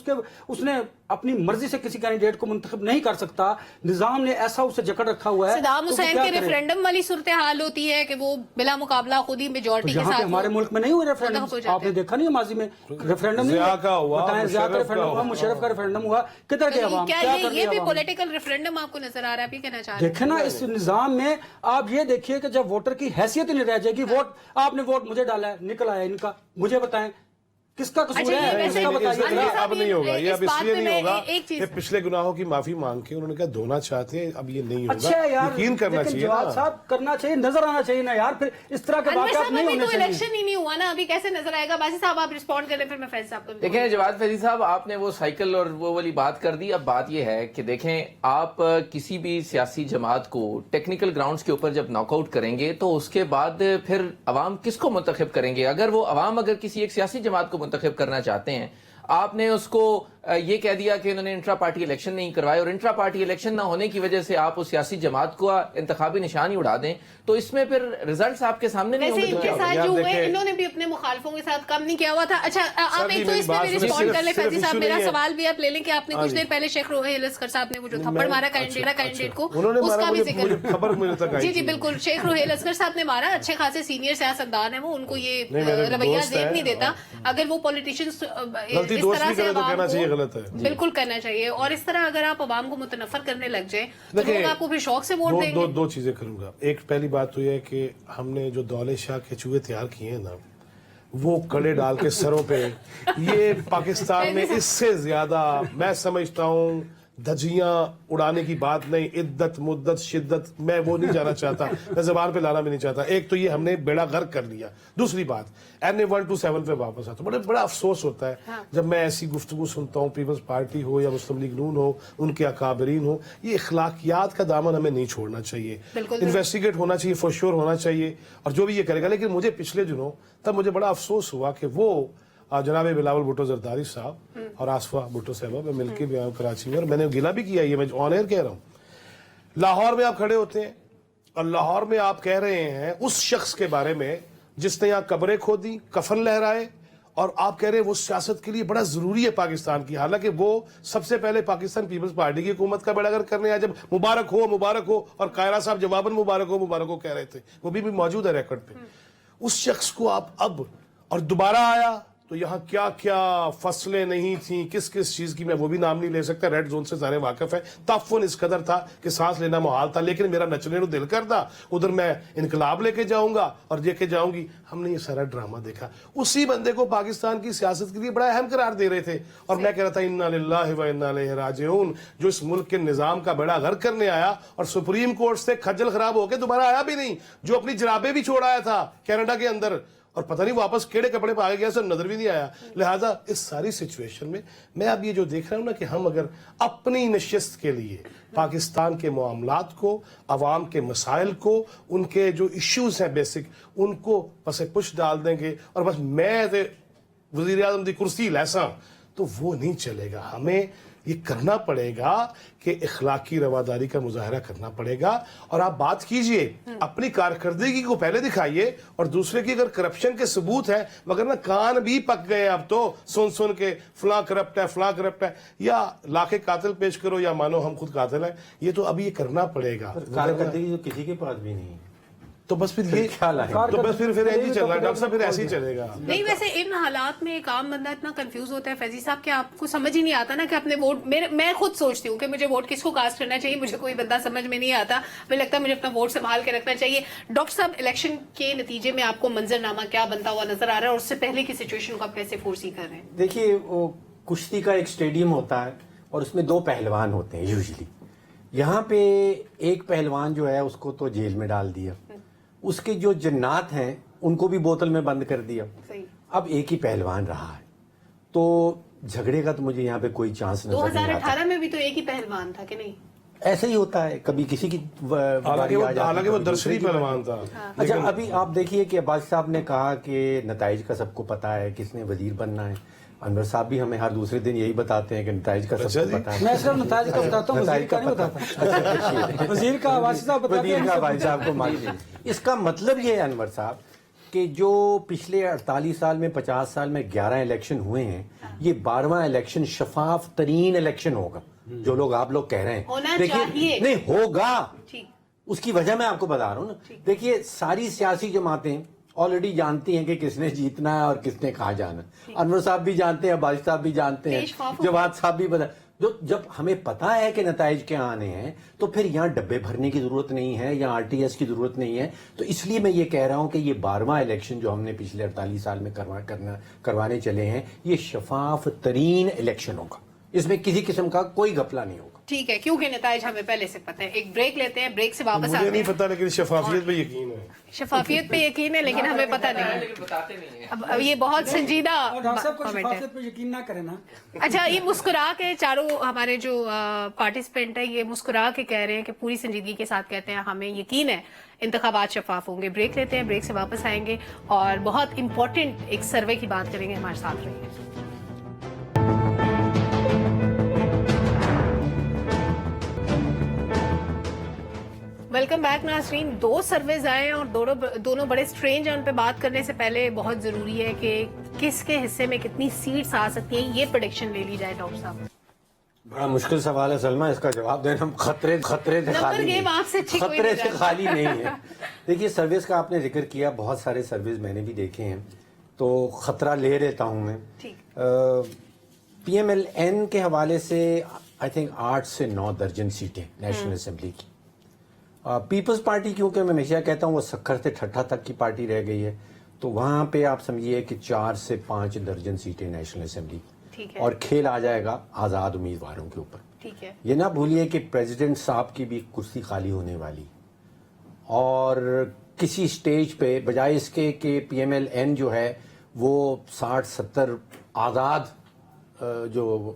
उसने अपनी मर्जी से किसी कैंडिडेट को मुंतखब नहीं कर सकता, निजाम ने ऐसा उसे जकड़ रखा हुआ है। सदाम तो वो हुसैन क्या के करे? रेफरेंडम वाली सूरत हाल होती है कि वो बिला मुकाबला खुद ही तो मेजोरिटी के यहाँ पे साथ हमारे मुल्क में नहीं हुए मुंतखब हो रेफरेंडम, जाते आपने हैं। देखा नहीं है माजी में रेफरेंडम नहीं ज़िया का हुआ, बताएं, ज़िया का मुशर्रफ रेफरेंडम का हुआ, हुआ। मुशर्रफ का रेफरेंडम हुआ, किधर गए अवाम, क्या क्या ये कर भी लिया अवाम? पॉलिटिकल रेफरेंडम आपको नजर आ रहा है? आप ये कहना चाह रहे हैं? देखे ना इस निजाम में आप ये देखिए कि जब वोटर की हैसियत ही नहीं रह जाएगी, वोट आपने वोट मुझे डाला है, निकल आया इनका, मुझे बताएं किसका कसूर अच्छा, ये है, वैसे इसका भी- बताइए अन्य जरा। साहब, अब नहीं होगा ये, इस अब बात इसलिए पे नहीं मैं होगा एक चीज- कि पिछले गुनाहों की माफी मांग के उन्होंने कहा धोना चाहते हैं, अब ये नहीं होगा। अच्छा है यार, यकीन करना लेकिन चाहिए जवाब ना। साहब करना चाहिए, नजर आना चाहिए ना यार, फिर इस तरह के अनवर वाकयात साहब, नहीं अभी होने तो चाहिए। इलेक्शन ही नहीं हुआ ना, अभी कैसे नजर आएगा? बाजी साहब आप रिस्पॉन्ड करें, फिर मैं फैज साहब को भी देखें जवाद फैजी साहब, आपने वो साइकिल और वो वाली बात कर दी। अब बात ये है कि देखें, आप किसी भी सियासी जमात को टेक्निकल ग्राउंड्स के ऊपर जब नॉकआउट करेंगे तो उसके बाद फिर अवाम किसको मुंतखब करेंगे? अगर वो अवाम अगर किसी एक सियासी जमात को मुंतखब करना चाहते हैं, आपने उसको ये कह दिया कि इन्होंने इंट्रा पार्टी इलेक्शन नहीं करवाए और इंट्रा पार्टी इलेक्शन ना होने की वजह से आप उस सियासी जमात को इंतखाबी निशानी उड़ा दें, तो इसमें फिर रिजल्ट्स आपके सामने नहीं वैसे होंगे। इनके साथ यार जो हुए, देखें- इन्होंने भी अपने मुखालफों के साथ काम नहीं किया हुआ था। अच्छा, आप जी, एक तो मेरी इस पे बात भी सुनिए, रिस्पॉन्ड कर ले सिर्फ फैजी साहब। issue मेरा नहीं है। सवाल भी आप ले लें कि आपने कुछ देर पहले शेख रोहेल असगर साहब ने वो जो थप्पड़ मारा कैंडिडेट को, उन्होंने मारा, उसका भी मुझे जिक्र खबर मेरे तक आई जी जी थी। बिल्कुल, शेख रोहेल असगर साहब ने मारा। अच्छे खासे सीनियर सियासतदान है वो, उनको ये नहीं, मेरे रवैया दोस्त जेब है। नहीं देता। अगर वो पॉलिटिशियंस गलती इस दोस्त तरह भी से करे तो अवाम कहना चाहिए को- गलत है। बिल्कुल करना चाहिए, और इस तरह अगर आप अवाम को मुतनफर करने लग जाए तो देखिए, लोग आपको फिर शौक से वोट दो देंगे। दो चीजें करूंगा। एक पहली बात तो ये है कि हमने जो दौले शाह के चूहे तैयार किए हैं ना, वो कड़े डाल के सरों पे, ये पाकिस्तान में इससे ज्यादा मैं समझता हूँ धजियां उड़ाने की बात नहीं, इद्दत मुद्दत शिद्दत मैं वो नहीं जाना चाहता, मैं जबान पे लाना भी नहीं चाहता। एक तो ये हमने बेड़ा गर्क कर लिया। दूसरी बात, NA 127 पे वापस आता हूं, बड़ा अफसोस होता है जब मैं ऐसी गुफ्तगू सुनता हूँ, पीपल्स पार्टी हो या मुस्लिम लीग नून हो, उनके अकाबरीन हो, ये इखलाकियात का दामन हमें नहीं छोड़ना चाहिए। बिल्कुल। इन्वेस्टिगेट होना चाहिए, फॉर श्योर होना चाहिए, और जो भी ये करेगा। लेकिन मुझे पिछले दिनों तब मुझे बड़ा अफसोस हुआ कि वो जनाब बिलावल भुट्टो जरदारी साहब और आसफा भुट्टो साहबा मैं मिलकर भी आया हूं कराची में, और मैंने गिला भी किया, ये मैं ऑन एयर कह रहा हूं। लाहौर में आप खड़े होते हैं और लाहौर में आप कह रहे हैं उस शख्स के बारे में जिसने यहाँ कब्रें खोदी, कफन लहराए, और आप कह रहे हैं वो सियासत के लिए बड़ा जरूरी है पाकिस्तान की, हालांकि वो सबसे पहले पाकिस्तान पीपल्स पार्टी की हुकूमत का बेड़ागर करने आया। जब मुबारक हो और कायरा साहब जवाबन मुबारक हो कह रहे थे, वो भी मौजूद है रिकॉर्ड पे। उस शख्स को आप अब और दोबारा आया तो यहाँ क्या क्या फसलें नहीं थी, किस किस चीज की मैं वो भी नाम नहीं ले सकता, रेड जोन से सारे वाकिफ है। ताफुन इस कदर था कि सांस लेना मुहाल था, लेकिन मेरा नचने को दिल करता, उधर मैं इनकलाब लेके जाऊंगा और लेके जाऊंगी। हमने ये सारा ड्रामा देखा। उसी बंदे को पाकिस्तान की सियासत के लिए बड़ा अहम करार दे रहे थे, और मैं कह रहा था इन्ना लिल्लाहि व इन्ना इलैहि राजिऊन, जो इस मुल्क के निजाम का बेड़ा गर्क करने आया और सुप्रीम कोर्ट से खज्जल खराब होकर दोबारा आया भी नहीं, जो अपनी जराबें भी छोड़ आया था कनाडा के अंदर, और पता नहीं वापस केड़े कपड़े पे आ गया, सब नजर भी नहीं आया। लिहाजा इस सारी सिचुएशन में मैं अब ये जो देख रहा हूं ना कि हम अगर अपनी नशिस्त के लिए पाकिस्तान के मामलात को, अवाम के मसाइल को, उनके जो इश्यूज हैं बेसिक, उनको पसे पुश डाल देंगे और बस मैं वजीर आजम की कुर्सी लैसा, तो वो नहीं चलेगा। हमें ये करना पड़ेगा कि इखलाकी रवादारी का मुजाहरा करना पड़ेगा, और आप बात कीजिए अपनी कारकर्दगी को पहले दिखाइए, और दूसरे की अगर करप्शन के सबूत है, मगर ना कान भी पक गए अब तो सुन के फला करप्ट है, या लाखे कातिल पेश करो या मानो हम खुद कातिल हैं, ये तो अभी ये करना पड़ेगा। कारकर्दगी तो किसी के पास भी नहीं है, तो बस फिर ये क्या लाएं? तो बस फिर ऐसे ही चल रहा है डॉक्टर साहब, फिर ऐसे ही चलेगा। नहीं, वैसे इन हालात में एक आम बंदा इतना कंफ्यूज होता है फैजी साहब कि आपको समझ ही नहीं आता ना कि अपने वोट, मैं खुद सोचती हूँ कि मुझे वोट किसको कास्ट करना चाहिए, मुझे कोई बंदा समझ में नहीं आता। मुझे लगता है मुझे अपना वोट संभाल के रखना चाहिए। डॉक्टर साहब, इलेक्शन के नतीजे में आपको मंजरनामा क्या बनता हुआ नजर आ रहा है, और उससे पहले की सिचुएशन को आप कैसे फोर्सी कर रहे हैं? देखिए, वो कुश्ती का एक स्टेडियम होता है और उसमें दो पहलवान होते हैं यूजुअली। यहाँ पे एक पहलवान जो है उसको तो जेल में डाल दिया, उसके जो जन्नात हैं उनको भी बोतल में बंद कर दिया। सही। अब एक ही पहलवान रहा है, तो झगड़े का तो मुझे यहाँ पे कोई चांस नजर नहीं आता। 2018 में भी तो एक ही पहलवान था कि नहीं? ऐसा ही होता है, कभी किसी की बारी आ जाती है, हालांकि वो कभी दर्शनी दूसरे की पहलवान था। अच्छा, अभी आप देखिए कि अब्बास साहब ने कहा कि नताइज का सबको पता है, किसने वजीर बनना है। अनवर साहब भी हमें हर दूसरे दिन यही बताते हैं कि नताइज का सबको पता है। मैं सिर्फ नताइज का बताता हूँ, वजीर का नहीं बताता। वजीर का वासी साहब बताते वजीर का हैं। भाई साहब को मालूम है। इसका मतलब ये है अनवर साहब کہ جو پچھلے 48 سال میں 50 سال میں 11 الیکشن ہوئے ہیں، یہ 12واں الیکشن شفاف ترین الیکشن ہوگا، جو لوگ آپ لوگ کہہ رہے ہیں ہونا دیکھیے چاہیے۔ نہیں ہوگا، ٹھیک، اس کی وجہ میں آپ کو بتا رہا ہوں نا۔ دیکھیے ساری سیاسی جماعتیں آلریڈی جانتی ہیں کہ کس نے جیتنا ہے اور کس نے کہاں جانا ہے۔ انور صاحب بھی جانتے ہیں، عباسی صاحب بھی جانتے ہیں، جواد صاحب بھی بتا۔ جب ہمیں پتا ہے کہ نتائج کیا آنے ہیں تو پھر یہاں ڈبے بھرنے کی ضرورت نہیں ہے یا RTS کی ضرورت نہیں ہے۔ تو اس لیے میں یہ کہہ رہا ہوں کہ یہ 12واں الیکشن جو ہم نے پچھلے 48 سال میں کروانے چلے ہیں، یہ شفاف ترین الیکشن ہوگا، اس میں کسی قسم کا کوئی گھپلہ نہیں ہوگا۔ ٹھیک ہے، کیونکہ نتائج ہمیں پہلے سے پتہ ہے۔ ایک بریک لیتے ہیں، بریک سے واپس مجھے آتے نہیں ہیں۔ پتا لیکن شفافیت پہ یقین ہے۔ شفافیت پہ یقین ہے لیکن ہمیں پتہ نہیں ہے، بتاتے نہیں ہیں۔ اب یہ بہت سنجیدہ اور ڈاکٹر صاحب کو کامنٹ ہے۔ شفافیت پہ یقین نہ کریں نا۔ اچھا، یہ مسکرا کے چاروں ہمارے جو پارٹیسپینٹ ہیں یہ مسکرا کے کہہ رہے ہیں کہ پوری سنجیدگی کے ساتھ کہتے ہیں ہمیں یقین ہے انتخابات شفاف ہوں گے۔ بریک لیتے ہیں، بریک سے واپس آئیں گے اور بہت امپورٹنٹ ایک سروے کی بات کریں گے، ہمارے ساتھ رہیے۔ ویلکم بیک ناظرین۔ 2 سرویز آئے ہیں اور دونوں بڑے سٹرینج ہیں۔ ان پہ بات کرنے سے پہلے بہت ضروری ہے کہ کس کے حصے میں کتنی سیٹس آ سکتی ہیں، یہ پریڈکشن لے لی جائے ڈاکٹر صاحب۔ بڑا مشکل سوال ہے سلمہ، اس کا جواب دینا خطرے سے خالی گیم آپ سے اچھی کوئی خطرے نہیں سے خالی نہیں ہے۔ دیکھیے سروس کا آپ نے ذکر کیا، بہت سارے سروس میں نے بھی دیکھے ہیں، تو خطرہ لے لیتا ہوں میں۔ PMLN کے حوالے سے آئی تھنک 8 سے 9 درجن سیٹیں نیشنل اسمبلی کی۔ پیپلز پارٹی کیونکہ میں ہمیشہ کہتا ہوں وہ سکھر سے ٹھٹھا تک کی پارٹی رہ گئی ہے، تو وہاں پہ آپ سمجھیے کہ 4 سے 5 درجن سیٹیں نیشنل اسمبلی کی، اور کھیل آ جائے گا آزاد امیدواروں کے اوپر۔ ٹھیک ہے، یہ نہ بھولیے کہ پریزیڈنٹ صاحب کی بھی کرسی خالی ہونے والی، اور کسی سٹیج پہ بجائے اس کے کہ PMLN جو ہے وہ 60-70 آزاد جو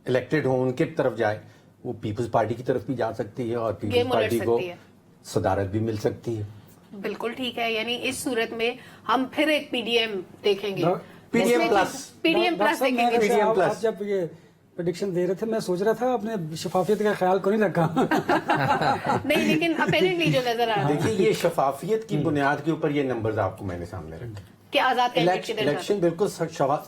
الیکٹڈ ہوں ان کی طرف جائے، وہ پیپلز پارٹی کی طرف بھی جا سکتی ہے اور پیپلز پارٹی کو صدارت بھی مل سکتی ہے۔ بالکل ٹھیک ہے، یعنی اس صورت میں ہم پھر ایک PDM دیکھیں گے، PDM پلس دیکھیں گے۔ PDM پلس جب یہ پریڈکشن دے رہے تھے میں سوچ رہا تھا آپ نے شفافیت کا خیال کو نہیں رکھا۔ نہیں، لیکن اپیرنٹلی جو نظر آ رہا ہے دیکھیے یہ شفافیت کی بنیاد کے اوپر یہ نمبرز آپ کو میں نے سامنے رکھے۔ کہ آزاد کینڈیڈیٹ کدھر جاتے الیکشن بالکل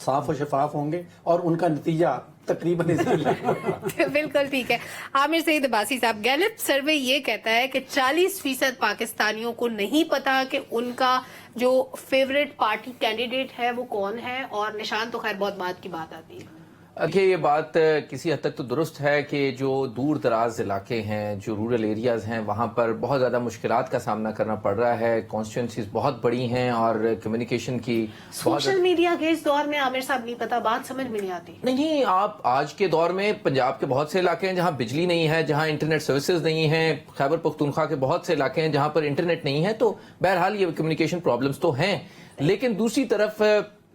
صاف و شفاف ہوں گے اور ان کا نتیجہ تقریباً ہیں۔ بالکل ٹھیک ہے۔ عامر سعید عباسی صاحب، گیلپ سروے یہ کہتا ہے کہ 40% پاکستانیوں کو نہیں پتا کہ ان کا جو فیوریٹ پارٹی کینڈیڈیٹ ہے وہ کون ہے، اور نشان تو خیر بہت بعد کی بات آتی ہے۔ کہ یہ بات کسی حد تک تو درست ہے کہ جو دور دراز علاقے ہیں، جو رورل ایریاز ہیں، وہاں پر بہت زیادہ مشکلات کا سامنا کرنا پڑ رہا ہے، کانسٹیٹوئنسیز بہت بڑی ہیں اور کمیونیکیشن کی سوشل میڈیا کے اس دور میں عامر صاحب نہیں پتا، بات سمجھ میں نہیں آتی۔ نہیں، آپ آج کے دور میں پنجاب کے بہت سے علاقے ہیں جہاں بجلی نہیں ہے، جہاں انٹرنیٹ سروسز نہیں ہیں، خیبر پختونخوا کے بہت سے علاقے ہیں جہاں پر انٹرنیٹ نہیں ہے، تو بہرحال یہ کمیونیکیشن پرابلمز تو ہیں۔ لیکن دوسری طرف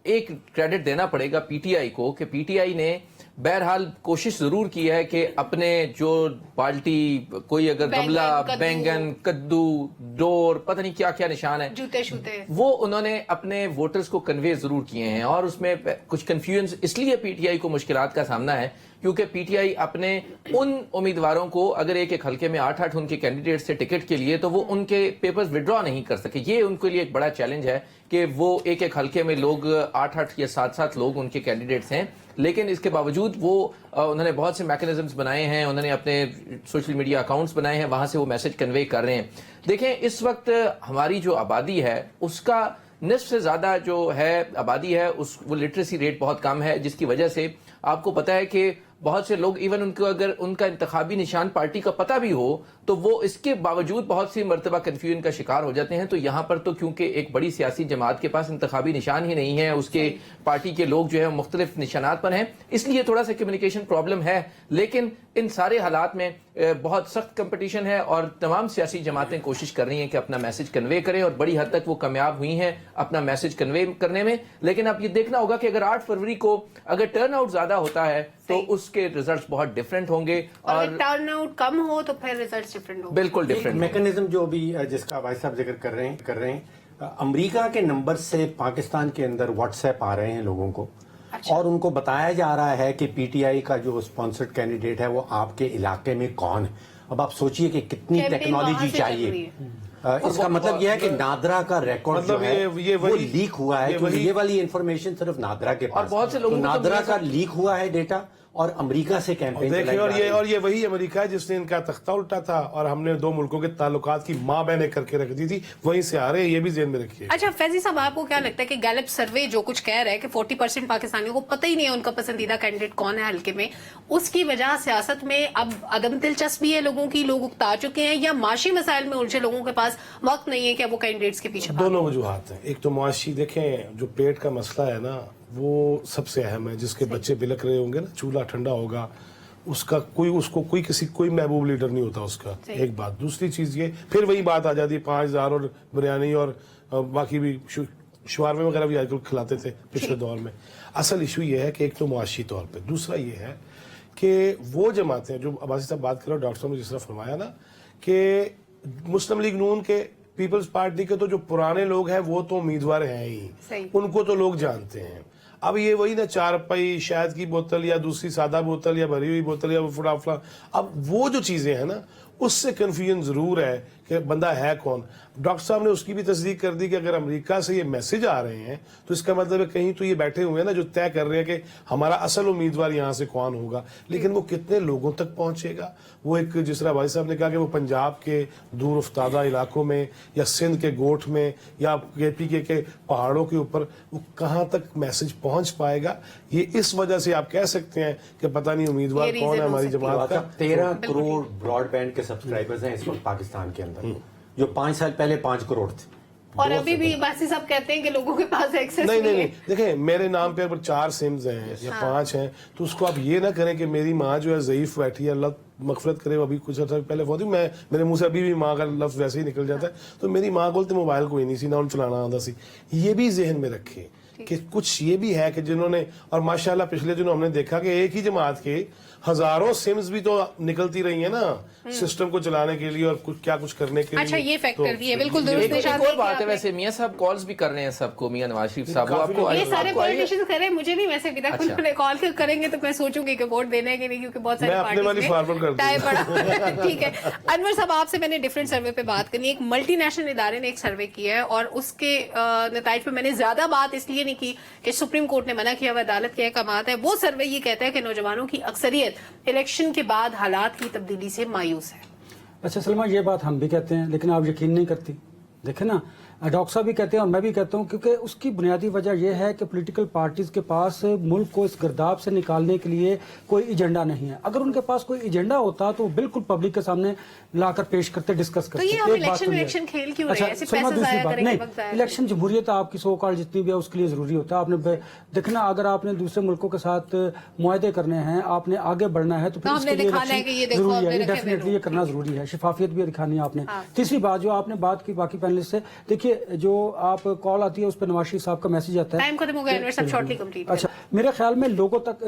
ایک کریڈٹ دینا پڑے گا PTI کو کہ PTI نے بہرحال کوشش ضرور کی ہے کہ اپنے جو پارٹی کوئی اگر گملہ، بینگن، کدو، ڈور، پتہ نہیں کیا کیا نشان ہے، جوتے شوتے، وہ انہوں نے اپنے ووٹرز کو کنوے ضرور کیے ہیں، اور اس میں کچھ کنفیوژن اس لیے PTI کو مشکلات کا سامنا ہے کیونکہ PTI اپنے ان امیدواروں کو اگر ایک ایک حلقے میں 8 ان کے کینڈیڈیٹ سے ٹکٹ کے لیے، تو وہ ان کے پیپرز وڈرا نہیں کر سکے۔ یہ ان کے لیے ایک بڑا چیلنج ہے کہ وہ ایک ایک حلقے میں لوگ 8 یا 7 لوگ ان کے کینڈیڈیٹس ہیں، لیکن اس کے باوجود وہ انہوں نے بہت سے میکنزمز بنائے ہیں، انہوں نے اپنے سوشل میڈیا اکاؤنٹس بنائے ہیں، وہاں سے وہ میسج کنوے کر رہے ہیں۔ دیکھیں اس وقت ہماری جو آبادی ہے اس کا نصف سے زیادہ جو ہے آبادی ہے وہ لٹریسی ریٹ بہت کم ہے، جس کی وجہ سے آپ کو پتہ ہے کہ بہت سے لوگ ایون ان کو اگر ان کا انتخابی نشان پارٹی کا پتہ بھی ہو تو وہ اس کے باوجود بہت سی مرتبہ کنفیوژن کا شکار ہو جاتے ہیں۔ تو یہاں پر تو کیونکہ ایک بڑی سیاسی جماعت کے پاس انتخابی نشان ہی نہیں ہے، اس کے پارٹی کے لوگ جو ہے مختلف نشانات پر ہیں، اس لیے تھوڑا سا کمیونیکیشن پرابلم ہے۔ لیکن ان سارے حالات میں بہت سخت کمپٹیشن ہے اور تمام سیاسی جماعتیں کوشش کر رہی ہیں کہ اپنا میسج کنوے کریں، اور بڑی حد تک وہ کامیاب ہوئی ہیں اپنا میسج کنوے کرنے میں۔ لیکن اب یہ دیکھنا ہوگا کہ اگر 8 فروری کو اگر ٹرن آؤٹ زیادہ ہوتا ہے تو اس کے ریزلٹس بہت ڈیفرنٹ ہوں گے، اور ٹرن آؤٹ کم ہو تو پھر ریزلٹس ڈیفرنٹ ہوں۔ بالکل ڈیفرنٹ میکنزم جو بھی جس کا بھائی صاحب ذکر کر رہے ہیں امریکہ کے نمبر سے پاکستان کے اندر واٹس ایپ آ رہے ہیں لوگوں کو، اور ان کو بتایا جا رہا ہے کہ PTI کا جو اسپانسرڈ کینڈیڈیٹ ہے وہ آپ کے علاقے میں کون ہے۔ اب آپ سوچئے کہ کتنی ٹیکنالوجی چاہیے، इसका मतलब यह है कि नादरा का रिकॉर्ड जो मतलब है ये वो वही- लीक हुआ है, ये क्योंकि वही- ये वाली इंफॉर्मेशन सिर्फ नादरा के पास बहुत से लोगों तो को तो नादरा मिला का लीक हुआ है डेटा और अमेरिका से कैंपेन देखिए, और ये वही अमेरिका है जिसने इनका तख्ता उल्टा था, और हमने दो मुल्कों के ताल्लुकात की माँ बहने करके रख दी थी, वहीं से आ रहे हैं, ये भी ज़हन में रखिए। अच्छा फैजी साहब, आपको क्या लगता है कि गैलप सर्वे जो कुछ कह रहा है कि 40% पाकिस्तानियों को पता ही नहीं है उनका पसंदीदा कैंडिडेट कौन है हल्के में, उसकी वजह सियासत में अब अदम दिलचस्पी है लोगों की, लोग उकता चुके हैं, या माशी मसाइल में उलझे लोगों के पास वक्त नहीं है कि वो कैंडिडेट्स के पीछे भागें? दोनों वजूहात हैं। एक तो मुआशी, देखें जो पेट का मसला है ना, वो सबसे अहम है। जिसके बच्चे बिलक रहे होंगे ना, चूल्हा ठंडा होगा, उसका कोई महबूब लीडर नहीं होता उसका। एक बात। दूसरी चीज ये, फिर वही बात आ जाती है 5000 और बिरयानी और बाकी भी शवारमे वगैरह भी आजकल खिलाते थे पिछले दौर में। असल इशू ये है कि एक तो मुआशी तौर पे, दूसरा ये है कि वो जमातें जो अब्बासी साहब बात कर रहे हो, डॉक्टर साहब ने जिस तरह फरमाया ना कि मुस्लिम लीग नून के, पीपल्स पार्टी के तो जो पुराने लोग हैं वो तो उम्मीदवार हैं ही, उनको तो लोग जानते हैं। अब ये वही ना, चार पाई शहद की बोतल या दूसरी सादा बोतल या भरी हुई बोतल या फुलाफला, अब वो जो चीजें हैं ना, उससे कन्फ्यूजन जरूर है कि बंदा है कौन। डॉक्टर साहब ने उसकी भी तस्दीक कर दी कि अगर अमेरिका से ये मैसेज आ रहे हैं तो इसका मतलब है कहीं तो ये बैठे हुए हैं ना जो तय कर रहे हैं कि हमारा असल उम्मीदवार यहाँ से कौन होगा, लेकिन वो कितने लोगों तक पहुंचेगा। वो एक, जिस तरह भाई साहब ने कहा कि वो पंजाब के दूर अफ्तादा इलाकों में या सिंध के गोठ में या KPK के पहाड़ों के ऊपर वो कहाँ तक मैसेज पहुंच पाएगा, ये इस वजह से आप कह सकते हैं कि पता नहीं उम्मीदवार कौन है हमारी जमात का। 13 करोड़ ब्रॉडबैंड के सब्सक्राइबर्स हैं इस वक्त पाकिस्तान के अंदर, जो 5 साल पहले 5 करोड़ थे। और अभी भी बासी साहब कहते हैं कि लोगों के पास एक्सेस नहीं, देखें मेरे नाम पे अगर 4 सिम्स हैं या 5 हैं, तो उसको आप ये ना करें कि मेरी माँ जो है ज़ईफ बैठी है, अल्लाह मगफरत करे, अभी कुछ अर्सा पहले फौत हुई, मैं मेरे मुंह से अभी भी माँ का लफ्ज़ वैसे ही निकल जाता है, तो मेरी माँ बोलते मोबाइल कोई नहीं सी ना उन चलाना आंदा सी। ये भी जहन में रखे कि कुछ ये भी है कि जिन्होंने, और माशाल्लाह पिछले दिनों हमने देखा कि एक ही जमात के हजारों सिम्स भी तो निकलती रही है ना सिस्टम को चलाने के लिए और कुछ करने के लिए। अच्छा, ये फैक्टर भी है, बिल्कुल दुरुस्त एक निशान और दिया बात है, आपने। वैसे मियां साहब कॉल्स भी कर रहे हैं सबको, मियां नवाज शरीफ साहब, वो आपको ये सारे आपको आइए। पॉलिटिशियंस कर रहे हैं, मुझे नहीं वैसे अभी तक उन्होंने कॉल करेंगे तो मैं सोचूंगी कि वोट देना है कि नहीं, क्योंकि बहुत सारी मैं अपने वाली फॉरवर्ड कर टाई पड़ा। ठीक है अनवर साहब, आपसे मैंने डिफरेंट सर्वे पे बात करनी है। एक मल्टीनेशनल इदारे ने एक सर्वे किया है और उसके नताइज पे मैंने ज्यादा बात इसलिए नहीं की कि सुप्रीम कोर्ट ने मना किया हुआ, अदालत के अहकामात है। वो सर्वे ये कहता है कि नौजवानों की अक्सरियत इलेक्शन के बाद हालात की तब्दीली से मायूस है। अच्छा सलमा, ये बात हम भी कहते हैं लेकिन आप यकीन नहीं करती। देखे ना, डॉक्टर साहब भी कहते हैं और मैं भी कहता हूं, क्योंकि उसकी बुनियादी वजह यह है कि पॉलिटिकल पार्टीज के पास मुल्क को इस गर्दाब से निकालने के लिए कोई एजेंडा नहीं है। अगर उनके पास कोई एजेंडा होता तो बिल्कुल पब्लिक के सामने लाकर पेश करते, डिस्कस करते। तो ये हम इलेक्शन खेल क्यों रहे हैं? ऐसे सलमा, पैसे दूसरी जाया बात करेंगे, नहीं, वक्त जाया इलेक्शन जमहूरियत आपकी सो कॉल्ड जितनी भी है उसके लिए जरूरी होता है। आपने देखना, अगर आपने दूसरे मुल्कों के साथ मुआहदे करने हैं, आपने आगे बढ़ना है तो फिर तो उसके हमने लिए दिखाना है कि ये इलेक्शन देखो जरूरी आपने है। रखे डेफिनेटली ये करना जरूरी है, शिफाफियत भी दिखानी है आपने। हाँ। तीसरी बात जो आपने बात की बाकी पैनलिस्ट से, देखिए जो आप कॉल आती है उस पर नवाज शरीफ साहब का मैसेज आता है। टाइम खत्म हो गया अनवर साहब, शॉर्टली कंप्लीट। अच्छा, मेरे ख्याल में लोगों तक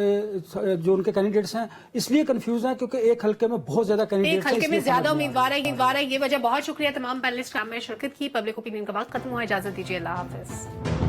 जो उनके कैंडिडेट्स हैं इसलिए कंफ्यूज हैं क्योंकि एक हल्के में बहुत ज्यादा कैंडिडेट्स एक हैं, हल्के में इसलिए ज्यादा समझ नहीं आ रहा। उम्मीदवार है। ये वजह। बहुत शुक्रिया तमाम पैनलिस्ट ने शिरकत की। पब्लिक ओपिनियन का वक्त खत्म हुआ है, इजाजत दीजिए, अल्लाह हाफिज।